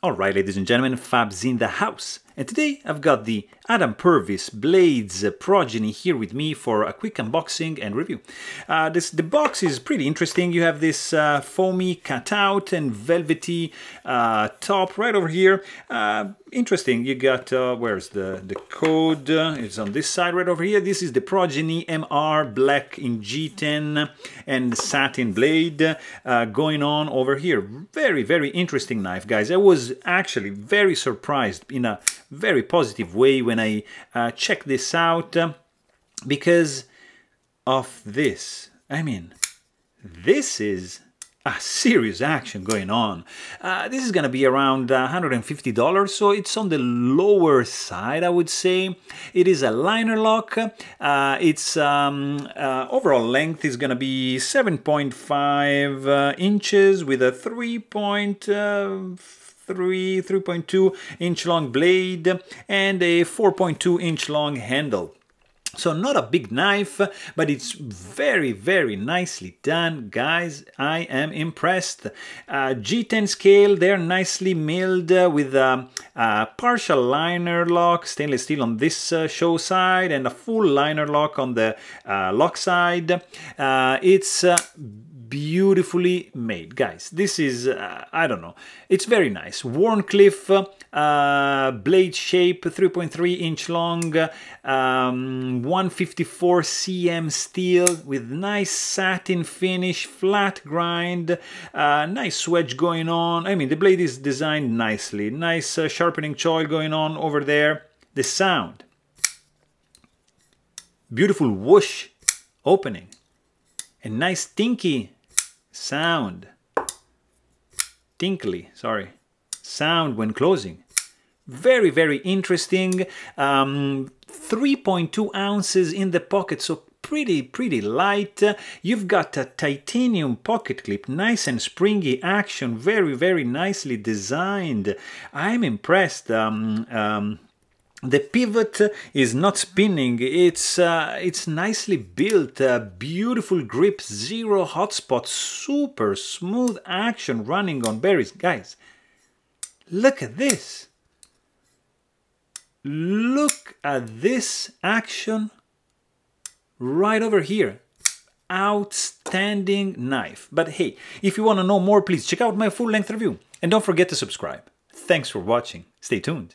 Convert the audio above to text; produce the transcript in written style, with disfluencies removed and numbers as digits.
Alright, ladies and gentlemen, Fab's in the house. And today I've got the Adam Purvis Blades Progeny here with me for a quick unboxing and review. The box is pretty interesting. You have this foamy cutout and velvety top right over here. Interesting. You got, where's the code? It's on this side right over here. This is the Progeny MR black in G10 and satin blade going on over here. Very, very interesting knife, guys. I was actually very surprised in a very positive way when I checked this out because of this. I mean, this is a serious action going on. This is gonna be around $150, so it's on the lower side, I would say. It is a liner lock. Its overall length is gonna be 7.5 inches with a 3.2 inch long blade and a 4.2 inch long handle. So not a big knife, but it's very, very nicely done, guys. I am impressed. G10 scale, they're nicely milled with a partial liner lock, stainless steel on this show side, and a full liner lock on the lock side. It's beautifully made, guys. This is I don't know, it's very nice. Warncliffe blade shape, 3.3 inch long, 154 cm steel with nice satin finish, flat grind, nice wedge going on. I mean, the blade is designed nicely. Nice sharpening choil going on over there. The sound, beautiful whoosh opening, a nice tinky sound, tinkly, sorry, sound when closing. Very, very interesting. 3.2 ounces in the pocket, so pretty light. You've got a titanium pocket clip, nice and springy action, very, very nicely designed. I'm impressed. The pivot is not spinning, it's nicely built, beautiful grip, zero hotspot, super smooth action running on berries. Guys, look at this. Look at this action right over here. Outstanding knife. But hey, if you want to know more, please check out my full-length review. And don't forget to subscribe. Thanks for watching. Stay tuned.